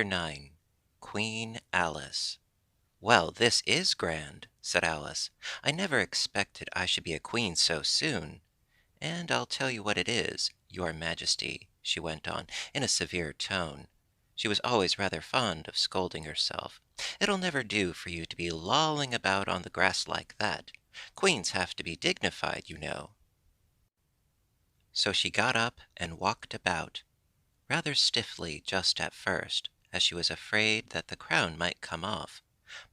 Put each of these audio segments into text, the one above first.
Chapter 9 Queen Alice "Well, this is grand," said Alice. "I never expected I should be a queen so soon. And I'll tell you what it is, your Majesty," she went on, in a severe tone. She was always rather fond of scolding herself. "It'll never do for you to be lolling about on the grass like that. Queens have to be dignified, you know." So she got up and walked about, rather stiffly just at first, as she was afraid that the crown might come off.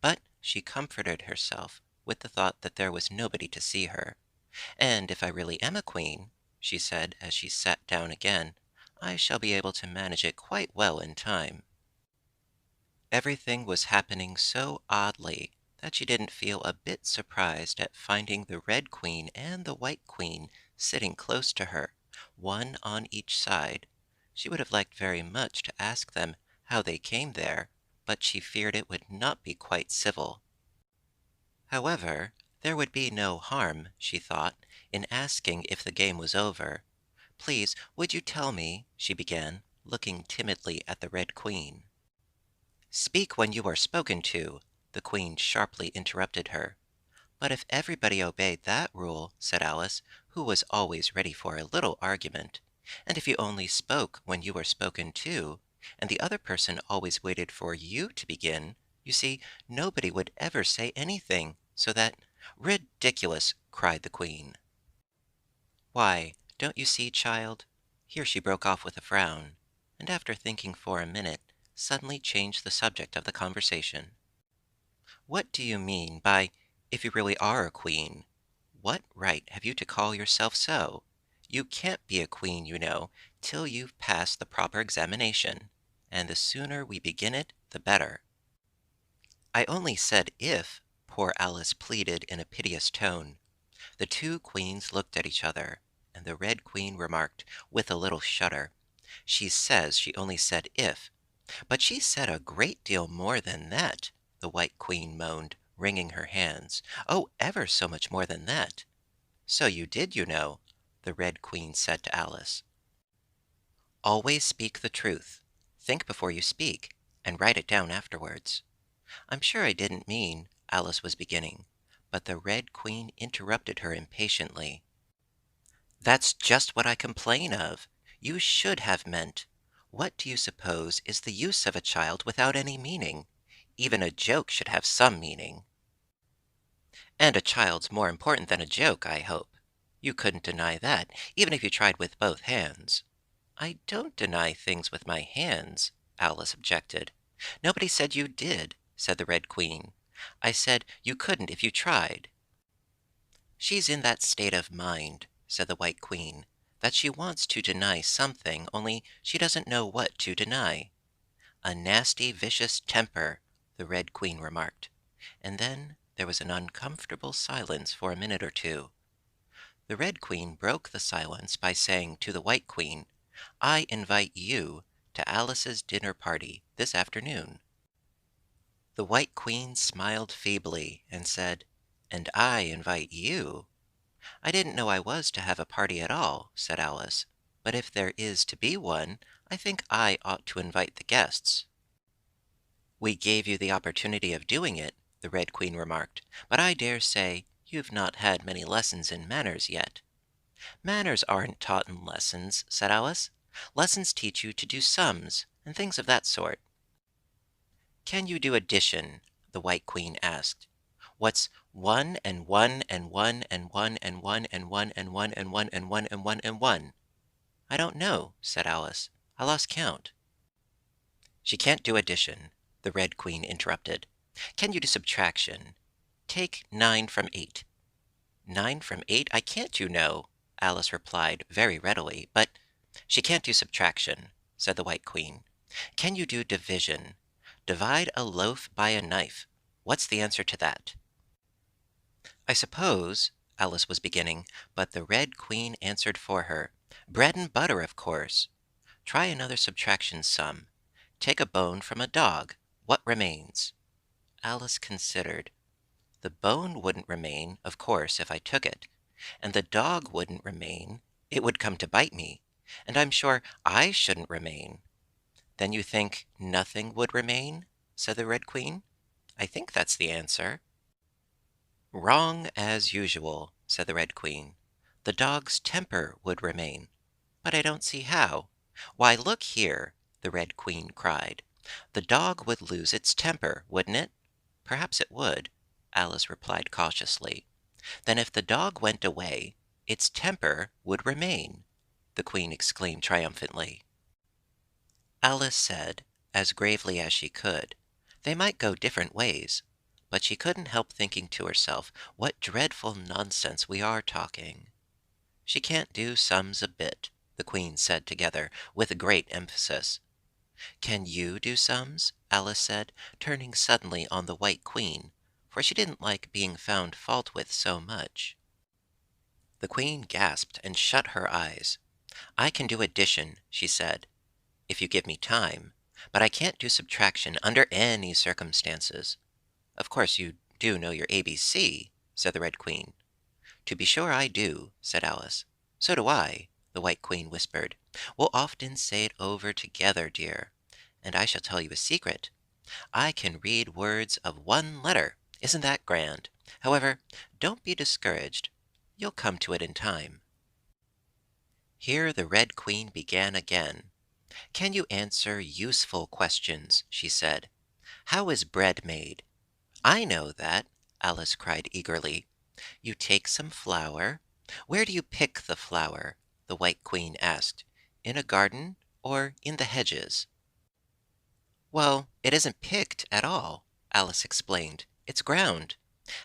But she comforted herself with the thought that there was nobody to see her. "And if I really am a queen," she said as she sat down again, "I shall be able to manage it quite well in time." Everything was happening so oddly that she didn't feel a bit surprised at finding the Red Queen and the White Queen sitting close to her, one on each side. She would have liked very much to ask them how they came there, but she feared it would not be quite civil. However, there would be no harm, she thought, in asking if the game was over. "Please, would you tell me," she began, looking timidly at the Red Queen. "Speak when you are spoken to," the Queen sharply interrupted her. "But if everybody obeyed that rule," said Alice, who was always ready for a little argument, "and if you only spoke when you were spoken to, and the other person always waited for you to begin, you see, nobody would ever say anything, so that—" "Ridiculous!" cried the Queen. "Why, don't you see, child?" Here she broke off with a frown, and after thinking for a minute, suddenly changed the subject of the conversation. "What do you mean by 'if you really are a queen'? What right have you to call yourself so? You can't be a queen, you know, till you've passed the proper examination, and the sooner we begin it, the better." "I only said 'if,'" poor Alice pleaded in a piteous tone. The two queens looked at each other, and the Red Queen remarked, with a little shudder, "She says she only said 'if.'" "But she said a great deal more than that," the White Queen moaned, wringing her hands. "Oh, ever so much more than that." "So you did, you know," the Red Queen said to Alice. "Always speak the truth. Think before you speak, and write it down afterwards." "I'm sure I didn't mean—" Alice was beginning, but the Red Queen interrupted her impatiently. "That's just what I complain of. You should have meant. What do you suppose is the use of a child without any meaning? Even a joke should have some meaning." "And a child's more important than a joke, I hope. You couldn't deny that, even if you tried with both hands." "I don't deny things with my hands," Alice objected. "Nobody said you did," said the Red Queen. "I said you couldn't if you tried." "She's in that state of mind," said the White Queen, "that she wants to deny something, only she doesn't know what to deny." "A nasty, vicious temper," the Red Queen remarked. And then there was an uncomfortable silence for a minute or two. The Red Queen broke the silence by saying to the White Queen, "I invite you to Alice's dinner party this afternoon." The White Queen smiled feebly and said, "And I invite you." "I didn't know I was to have a party at all," said Alice. "But if there is to be one, I think I ought to invite the guests." "We gave you the opportunity of doing it," the Red Queen remarked, "but I dare say you've not had many lessons in manners yet." "Manners aren't taught in lessons," said Alice. "Lessons teach you to do sums, and things of that sort." "Can you do addition?" the White Queen asked. "What's one and one and one and one and one and one and one and one and one and one and one?" "I don't know," said Alice. "I lost count." "She can't do addition," the Red Queen interrupted. "Can you do subtraction? Take 9 from 8. 9 from 8? I can't, you know," Alice replied very readily. "But—" "She can't do subtraction," said the White Queen. "Can you do division? Divide a loaf by a knife. What's the answer to that?" "I suppose—" Alice was beginning, but the Red Queen answered for her. "Bread and butter, of course. Try another subtraction sum. Take a bone from a dog. What remains?" Alice considered. "The bone wouldn't remain, of course, if I took it. And the dog wouldn't remain. It would come to bite me. And I'm sure I shouldn't remain. Then you think nothing would remain? Said the Red Queen. I think that's the answer. Wrong as usual, said the Red Queen. The dog's temper would remain. But I don't see how. Why, look here, the Red Queen cried. The dog would lose its temper, wouldn't it? Perhaps it would, Alice replied cautiously. Then if the dog went away, its temper would remain, the Queen exclaimed triumphantly. Alice said, as gravely as she could, they might go different ways, but she couldn't help thinking to herself, what dreadful nonsense we are talking. She can't do sums a bit, the Queen said together, with great emphasis. Can you do sums? Alice said, turning suddenly on the White Queen, for she didn't like being found fault with so much. The Queen gasped and shut her eyes. I can do addition, she said, if you give me time, but I can't do subtraction under any circumstances. Of course you do know your ABC, said the Red Queen. To be sure I do, said Alice. So do I, the White Queen whispered. We'll often say it over together, dear. And I shall tell you a secret. I can read words of one letter. Isn't that grand? However, don't be discouraged. You'll come to it in time. Here the Red Queen began again. Can you answer useful questions? She said. How is bread made? I know that, Alice cried eagerly. You take some flour. Where do you pick the flour? The White Queen asked. In a garden or in the hedges? Well, it isn't picked at all, Alice explained. It's ground.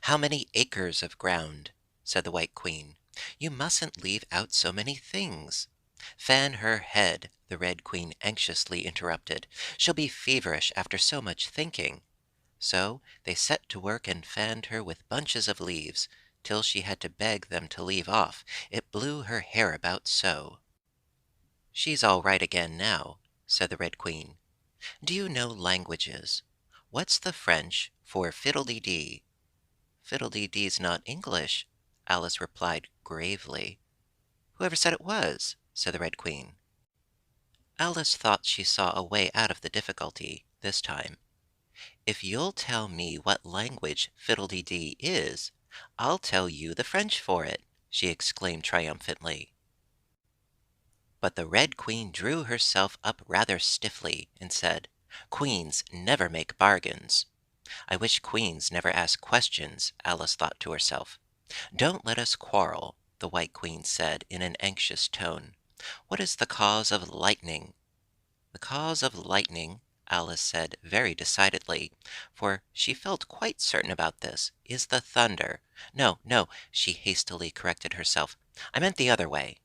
How many acres of ground? Said the White Queen. You mustn't leave out so many things. Fan her head, the Red Queen anxiously interrupted. She'll be feverish after so much thinking. So they set to work and fanned her with bunches of leaves, till she had to beg them to leave off. It blew her hair about so. She's all right again now, said the Red Queen. Do you know languages? What's the French for fiddle-dee-dee? Fiddle-dee-dee's not English, Alice replied gravely. Whoever said it was? Said the Red Queen. Alice thought she saw a way out of the difficulty this time. If you'll tell me what language fiddle-dee-dee is, I'll tell you the French for it, she exclaimed triumphantly. But the Red Queen drew herself up rather stiffly and said, Queens never make bargains. I wish queens never ask questions, Alice thought to herself. Don't let us quarrel, the White Queen said in an anxious tone. What is the cause of lightning? The cause of lightning, Alice said very decidedly, for she felt quite certain about this, is the thunder. No, no, she hastily corrected herself. I meant the other way.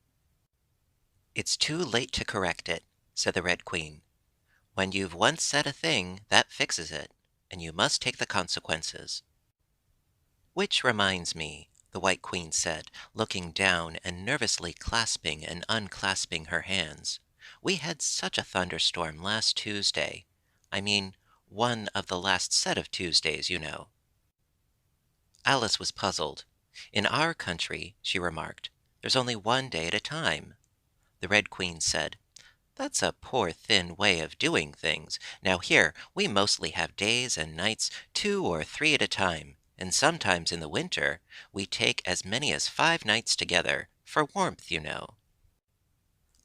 It's too late to correct it, said the Red Queen. When you've once said a thing, that fixes it, and you must take the consequences. Which reminds me, the White Queen said, looking down and nervously clasping and unclasping her hands. We had such a thunderstorm last Tuesday. I mean, one of the last set of Tuesdays, you know. Alice was puzzled. In our country, she remarked, there's only one day at a time. The Red Queen said, That's a poor thin way of doing things. Now here, we mostly have days and nights, 2 or 3 at a time, and sometimes in the winter we take as many as 5 nights together, for warmth, you know.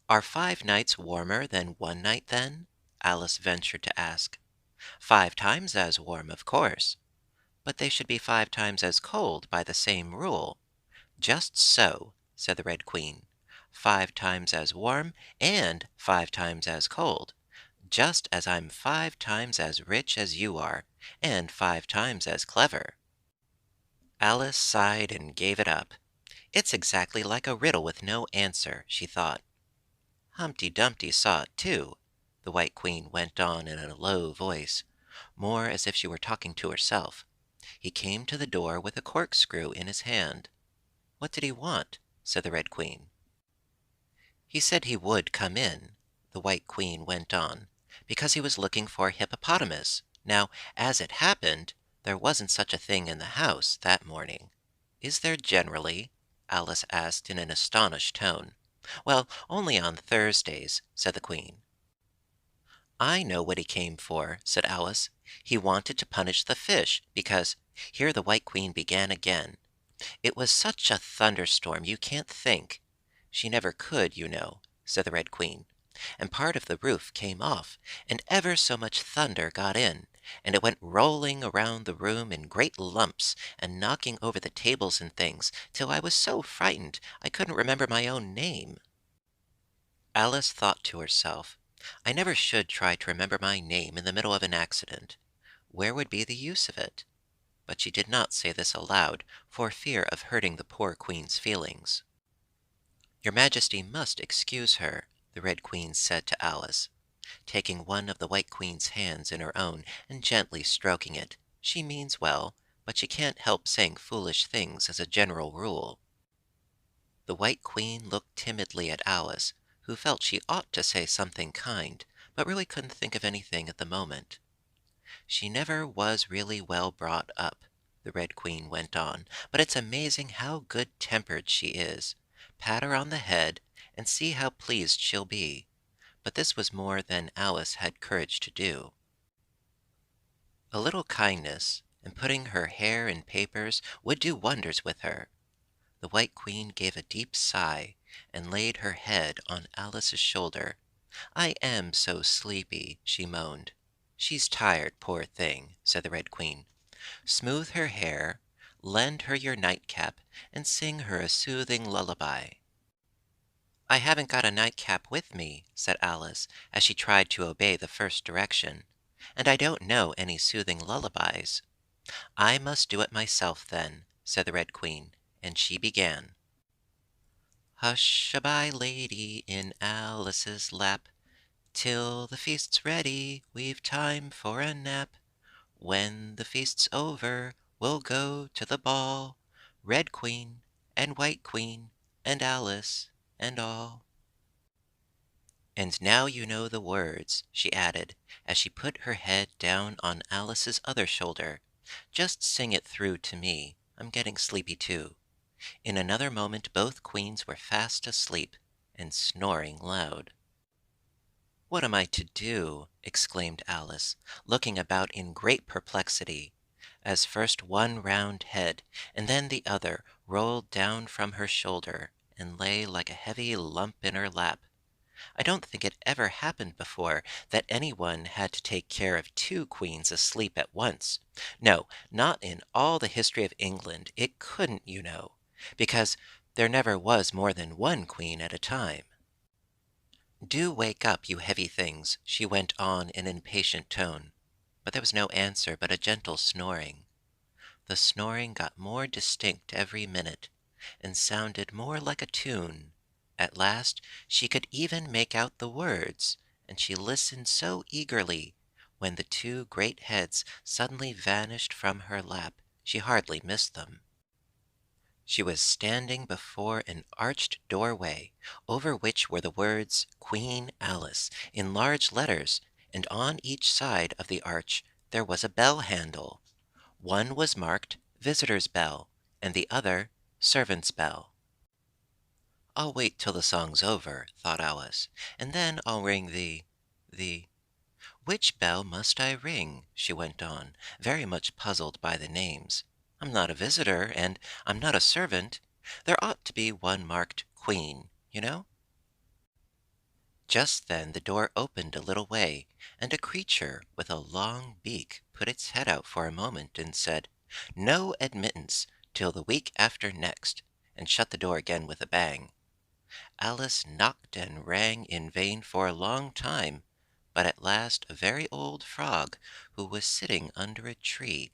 Are 5 nights warmer than 1 night, then? Alice ventured to ask. 5 times as warm, of course. But they should be 5 times as cold by the same rule. Just so, said the Red Queen. 5 times as warm and 5 times as cold, just as I'm 5 times as rich as you are, and 5 times as clever. Alice sighed and gave it up. It's exactly like a riddle with no answer, she thought. Humpty Dumpty saw it too, the White Queen went on in a low voice, more as if she were talking to herself. He came to the door with a corkscrew in his hand. What did he want? Said the Red Queen. He said he would come in, the White Queen went on, because he was looking for a hippopotamus. Now, as it happened, there wasn't such a thing in the house that morning. Is there generally? Alice asked in an astonished tone. Well, only on Thursdays, said the Queen. I know what he came for, said Alice. He wanted to punish the fish, because here the White Queen began again. It was such a thunderstorm you can't think. She never could, you know, said the Red Queen. And part of the roof came off, and ever so much thunder got in, and it went rolling around the room in great lumps, and knocking over the tables and things, till I was so frightened I couldn't remember my own name. Alice thought to herself, I never should try to remember my name in the middle of an accident. Where would be the use of it? But she did not say this aloud, for fear of hurting the poor Queen's feelings. Your Majesty must excuse her, the Red Queen said to Alice, taking one of the White Queen's hands in her own and gently stroking it. She means well, but she can't help saying foolish things as a general rule. The White Queen looked timidly at Alice, who felt she ought to say something kind, but really couldn't think of anything at the moment. She never was really well brought up, the Red Queen went on, but it's amazing how good-tempered she is. Pat her on the head, and see how pleased she'll be. But this was more than Alice had courage to do. A little kindness, and putting her hair in papers, would do wonders with her. The White Queen gave a deep sigh, and laid her head on Alice's shoulder. I am so sleepy, she moaned. She's tired, poor thing, said the Red Queen. Smooth her hair, lend her your nightcap, and sing her a soothing lullaby. I haven't got a nightcap with me, said Alice, as she tried to obey the first direction, and I don't know any soothing lullabies. I must do it myself, then, said the Red Queen, and she began. Hush-a-bye, lady, in Alice's lap, till the feast's ready, we've time for a nap. When the feast's over, we'll go to the ball, Red Queen and White Queen and Alice and all. And now you know the words, she added, as she put her head down on Alice's other shoulder. Just sing it through to me. I'm getting sleepy too. In another moment both queens were fast asleep and snoring loud. What am I to do? Exclaimed Alice, looking about in great perplexity, as first one round head and then the other rolled down from her shoulder and lay like a heavy lump in her lap. I don't think it ever happened before that anyone had to take care of two queens asleep at once. No, not in all the history of England. It couldn't, you know, because there never was more than one queen at a time. Do wake up, you heavy things, she went on in an impatient tone. But there was no answer but a gentle snoring. The snoring got more distinct every minute, and sounded more like a tune. At last she could even make out the words, and she listened so eagerly, when the two great heads suddenly vanished from her lap, she hardly missed them. She was standing before an arched doorway, over which were the words Queen Alice in large letters, and on each side of the arch there was a bell handle. One was marked Visitor's Bell, and the other Servant's Bell. I'll wait till the song's over, thought Alice, and then I'll ring the... Which bell must I ring? She went on, very much puzzled by the names. I'm not a visitor, and I'm not a servant. There ought to be one marked Queen, you know? Just then the door opened a little way, and a creature with a long beak put its head out for a moment and said, No admittance till the week after next, and shut the door again with a bang. Alice knocked and rang in vain for a long time, but at last a very old frog, who was sitting under a tree,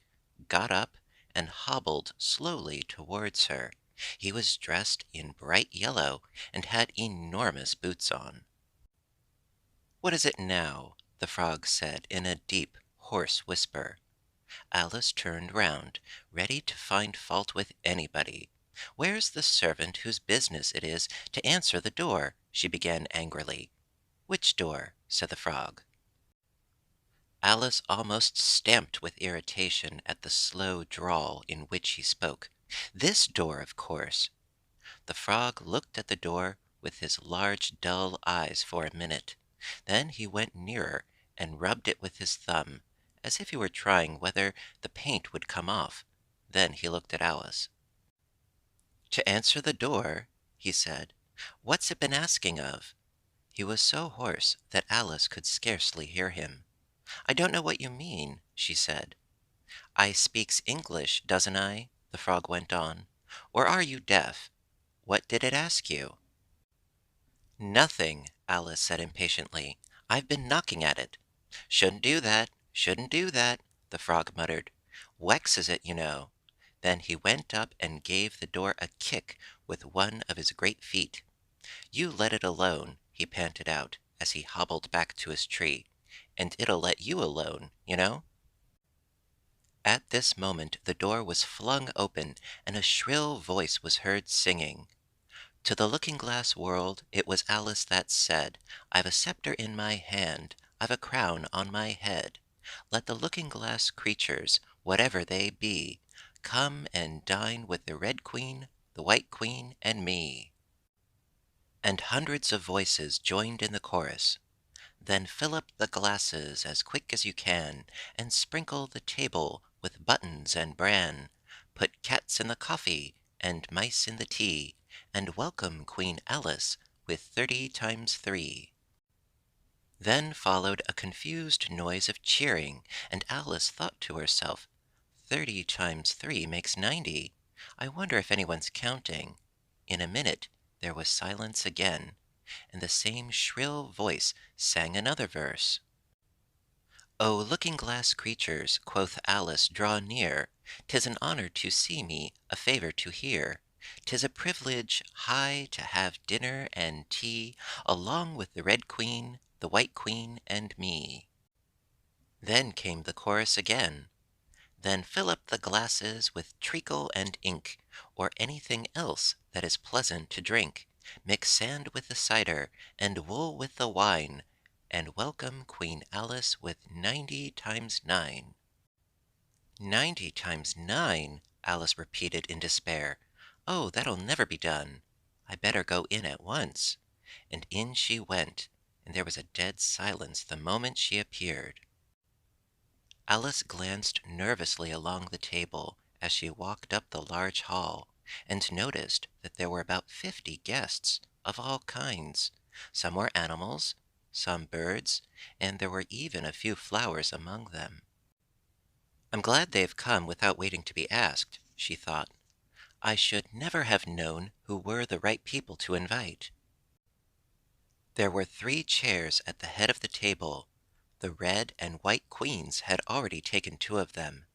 got up and hobbled slowly towards her. He was dressed in bright yellow, and had enormous boots on. What is it now? The frog said in a deep, hoarse whisper. Alice turned round, ready to find fault with anybody. Where's the servant whose business it is to answer the door? She began angrily. Which door? Said the frog. Alice almost stamped with irritation at the slow drawl in which he spoke. This door, of course. The frog looked at the door with his large dull eyes for a minute. Then he went nearer and rubbed it with his thumb, as if he were trying whether the paint would come off. Then he looked at Alice. "To answer the door," he said. "What's it been asking of?" He was so hoarse that Alice could scarcely hear him. "I don't know what you mean," she said. "I speaks English, doesn't I?" the frog went on. "Or are you deaf? What did it ask you?" "Nothing," Alice said impatiently. "I've been knocking at it." "Shouldn't do that, shouldn't do that," the frog muttered. "Wexes it, you know." Then he went up and gave the door a kick with one of his great feet. "You let it alone," he panted out, as he hobbled back to his tree, "and it'll let you alone, you know." At this moment the door was flung open, and a shrill voice was heard singing. To the looking-glass world it was Alice that said, "I've a sceptre in my hand, I've a crown on my head. Let the looking-glass creatures, whatever they be, come and dine with the Red Queen, the White Queen, and me." And hundreds of voices joined in the chorus. "Then fill up the glasses as quick as you can, and sprinkle the table with buttons and bran. Put cats in the coffee, and mice in the tea, and welcome Queen Alice with 30 times 3." Then followed a confused noise of cheering, and Alice thought to herself, 30 times 3 makes 90. I wonder if anyone's counting. In a minute there was silence again, and the same shrill voice sang another verse. "O looking-glass creatures," quoth Alice, "draw near. 'Tis an honor to see me, a favor to hear. 'Tis a privilege high to have dinner and tea along with the Red Queen, the White Queen, and me." Then came the chorus again. "Then fill up the glasses with treacle and ink, or anything else that is pleasant to drink. Mix sand with the cider, and wool with the wine, and welcome Queen Alice with 90 times 9." 90 times 9, Alice repeated in despair. "Oh, that'll never be done. I better go in at once." And in she went, and there was a dead silence the moment she appeared. Alice glanced nervously along the table as she walked up the large hall, and noticed that there were about 50 guests of all kinds. Some were animals, some birds, and there were even a few flowers among them. "I'm glad they've come without waiting to be asked," she thought. "I should never have known who were the right people to invite." There were 3 chairs at the head of the table. The Red and White Queens had already taken 2 of them,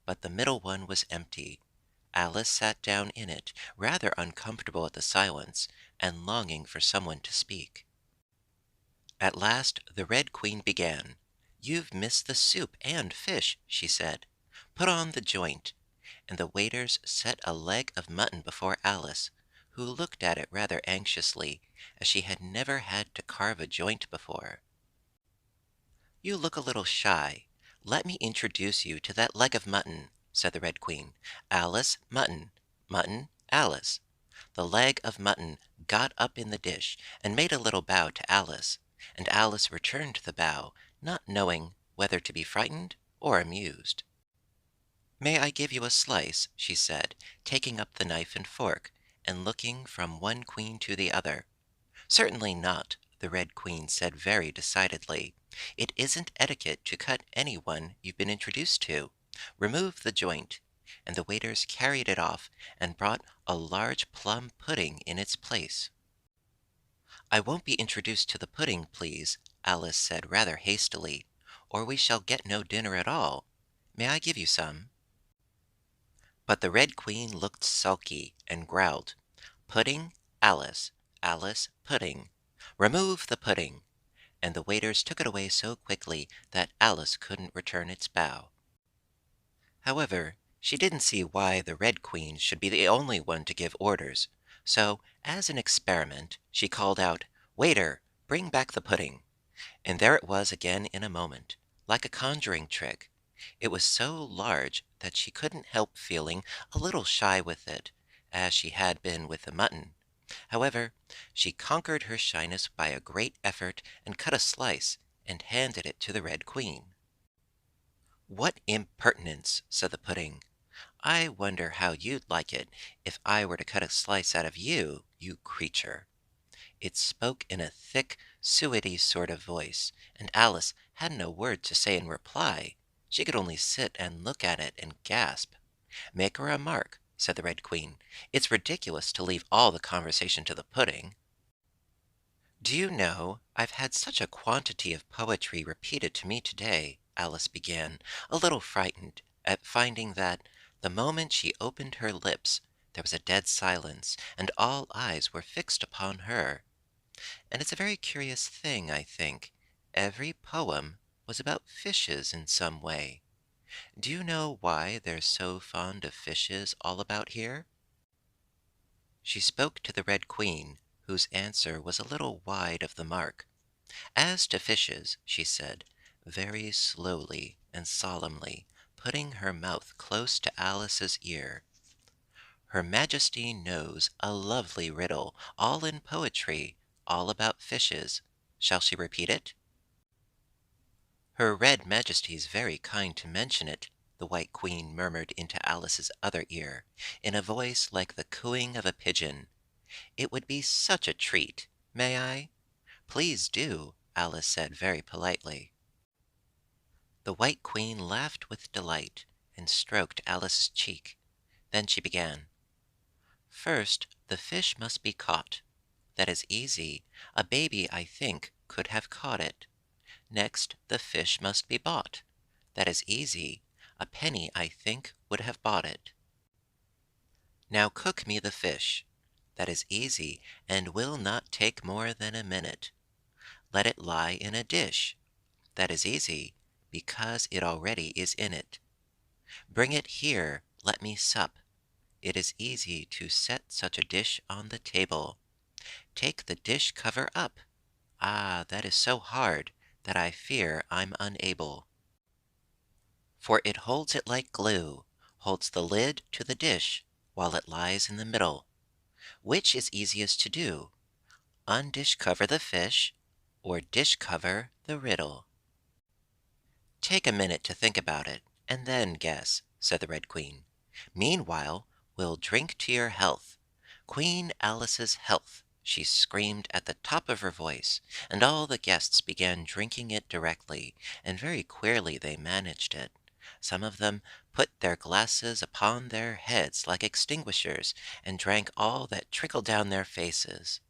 but the middle one was empty. Alice sat down in it, rather uncomfortable at the silence, and longing for someone to speak. At last the Red Queen began. "You've missed the soup and fish," she said. "Put on the joint." And the waiters set a leg of mutton before Alice, who looked at it rather anxiously, as she had never had to carve a joint before. "You look a little shy. Let me introduce you to that leg of mutton," said the Red Queen. "Alice, Mutton. Mutton, Alice." The leg of mutton got up in the dish, and made a little bow to Alice, and Alice returned the bow, not knowing whether to be frightened or amused. "May I give you a slice?" she said, taking up the knife and fork, and looking from one queen to the other. "Certainly not," the Red Queen said very decidedly. "It isn't etiquette to cut any one you've been introduced to. Remove the joint." And the waiters carried it off, and brought a large plum pudding in its place. "I won't be introduced to the pudding, please," Alice said rather hastily, "or we shall get no dinner at all. May I give you some?" But the Red Queen looked sulky, and growled, "Pudding, Alice. Alice, pudding. Remove the pudding." And the waiters took it away so quickly that Alice couldn't return its bow. However, she didn't see why the Red Queen should be the only one to give orders, so, as an experiment, she called out, "Waiter, bring back the pudding." And there it was again in a moment, like a conjuring trick. It was so large that she couldn't help feeling a little shy with it, as she had been with the mutton. However, she conquered her shyness by a great effort, and cut a slice, and handed it to the Red Queen. "What impertinence!" said the pudding. "I wonder how you'd like it if I were to cut a slice out of you, you creature." It spoke in a thick, suety sort of voice, and Alice had no word to say in reply. She could only sit and look at it and gasp. "Make her a mark," said the Red Queen. "It's ridiculous to leave all the conversation to the pudding." "Do you know, I've had such a quantity of poetry repeated to me today," Alice began, a little frightened at finding that, the moment she opened her lips, there was a dead silence, and all eyes were fixed upon her. "And it's a very curious thing, I think. Every poem was about fishes in some way. Do you know why they're so fond of fishes all about here?" She spoke to the Red Queen, whose answer was a little wide of the mark. "As to fishes," she said, very slowly and solemnly, putting her mouth close to Alice's ear, "Her Majesty knows a lovely riddle, all in poetry, all about fishes. Shall she repeat it?" "Her Red Majesty's very kind to mention it," the White Queen murmured into Alice's other ear, in a voice like the cooing of a pigeon. "It would be such a treat. May I?" "Please do," Alice said very politely. The White Queen laughed with delight, and stroked Alice's cheek. Then she began. "First, the fish must be caught. That is easy. A baby, I think, could have caught it. Next, the fish must be bought. That is easy. A penny, I think, would have bought it. Now cook me the fish. That is easy, and will not take more than a minute. Let it lie in a dish. That is easy, because it already is in it. Bring it here, let me sup. It is easy to set such a dish on the table. Take the dish cover up. Ah, that is so hard that I fear I'm unable. For it holds it like glue, holds the lid to the dish while it lies in the middle. Which is easiest to do? Undish cover the fish, or dish cover the riddle?" "Take a minute to think about it, and then guess," said the Red Queen. "Meanwhile, we'll drink to your health. Queen Alice's health!" she screamed at the top of her voice, and all the guests began drinking it directly, and very queerly they managed it. Some of them put their glasses upon their heads like extinguishers, and drank all that trickled down their faces.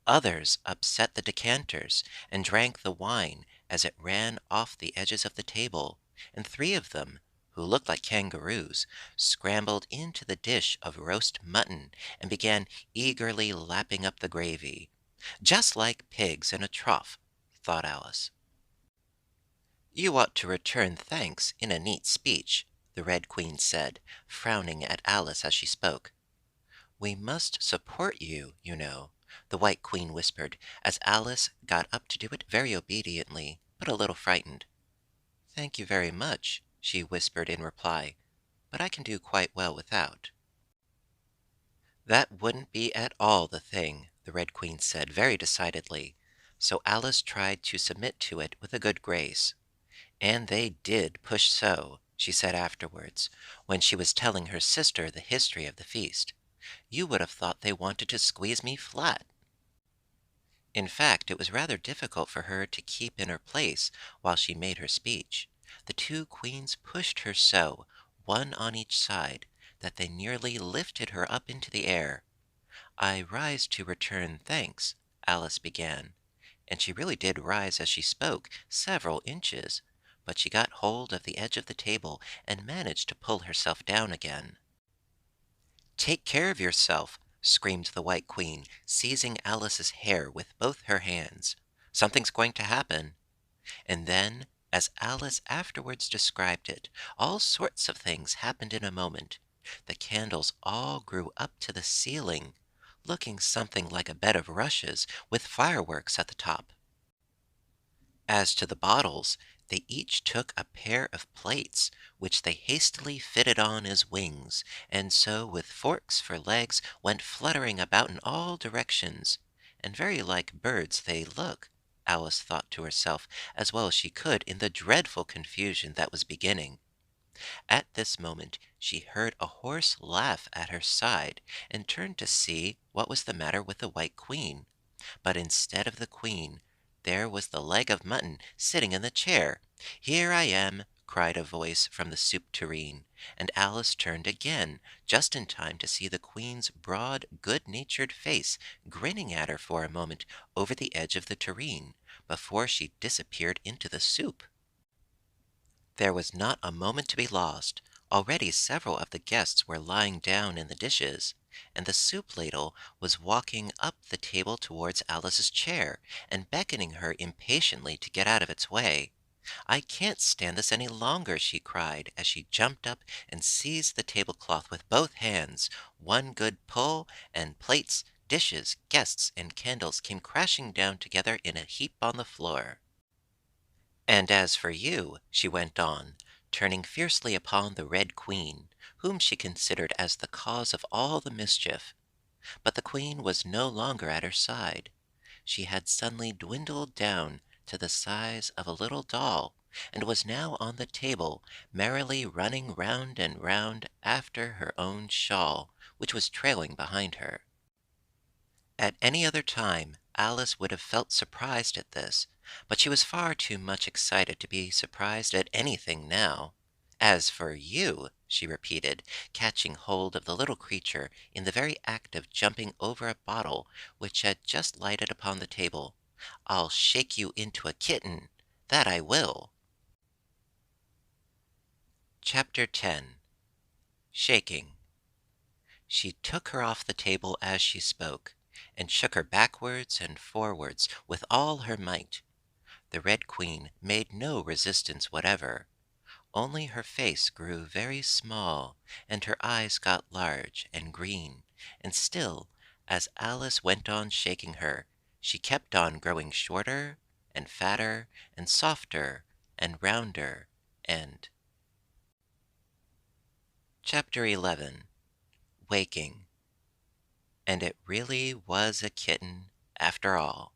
Others upset the decanters, and drank the wine as it ran off the edges of the table, and three of them, who looked like kangaroos, scrambled into the dish of roast mutton, and began eagerly lapping up the gravy. "Just like pigs in a trough," thought Alice. "You ought to return thanks in a neat speech," the Red Queen said, frowning at Alice as she spoke. "We must support you, you know," the White Queen whispered, as Alice got up to do it very obediently, but a little frightened. "Thank you very much," she whispered in reply, "but I can do quite well without." "That wouldn't be at all the thing," the Red Queen said very decidedly, so Alice tried to submit to it with a good grace. "And they did push so," she said afterwards, when she was telling her sister the history of the feast. "You would have thought they wanted to squeeze me flat." In fact, it was rather difficult for her to keep in her place while she made her speech. The two queens pushed her so, one on each side, that they nearly lifted her up into the air. "I rise to return thanks," Alice began, and she really did rise as she spoke, several inches, but she got hold of the edge of the table and managed to pull herself down again. "Take care of yourself!" screamed the White Queen, seizing Alice's hair with both her hands. "Something's going to happen." And then, as Alice afterwards described it, all sorts of things happened in a moment. The candles all grew up to the ceiling, looking something like a bed of rushes, with fireworks at the top. As to the bottles, they each took a pair of plates, which they hastily fitted on as wings, and so with forks for legs went fluttering about in all directions, and very like birds they look. Alice thought to herself, as well as she could in the dreadful confusion that was beginning. At this moment she heard a hoarse laugh at her side, and turned to see what was the matter with the White Queen. But instead of the Queen, there was the leg of mutton sitting in the chair. "Here I am!" cried a voice from the soup tureen, and Alice turned again, just in time to see the Queen's broad, good-natured face grinning at her for a moment over the edge of the tureen, before she disappeared into the soup. There was not a moment to be lost. Already several of the guests were lying down in the dishes, and the soup ladle was walking up the table towards Alice's chair, and beckoning her impatiently to get out of its way. "I can't stand this any longer," she cried, as she jumped up and seized the tablecloth with both hands. One good pull, and plates, dishes, guests, and candles came crashing down together in a heap on the floor. "And as for you," she went on, turning fiercely upon the Red Queen, whom she considered as the cause of all the mischief. But the Queen was no longer at her side. She had suddenly dwindled down to the size of a little doll, and was now on the table, merrily running round and round after her own shawl, which was trailing behind her. At any other time Alice would have felt surprised at this, but she was far too much excited to be surprised at anything now. "As for you," she repeated, catching hold of the little creature in the very act of jumping over a bottle which had just lighted upon the table, "I'll shake you into a kitten, that I will." Chapter 10. Shaking. She took her off the table as she spoke, and shook her backwards and forwards with all her might. The Red Queen made no resistance whatever, only her face grew very small, and her eyes got large and green, and still, as Alice went on shaking her, she kept on growing shorter and fatter and softer and rounder and Chapter 11. Waking. And it really was a kitten, after all.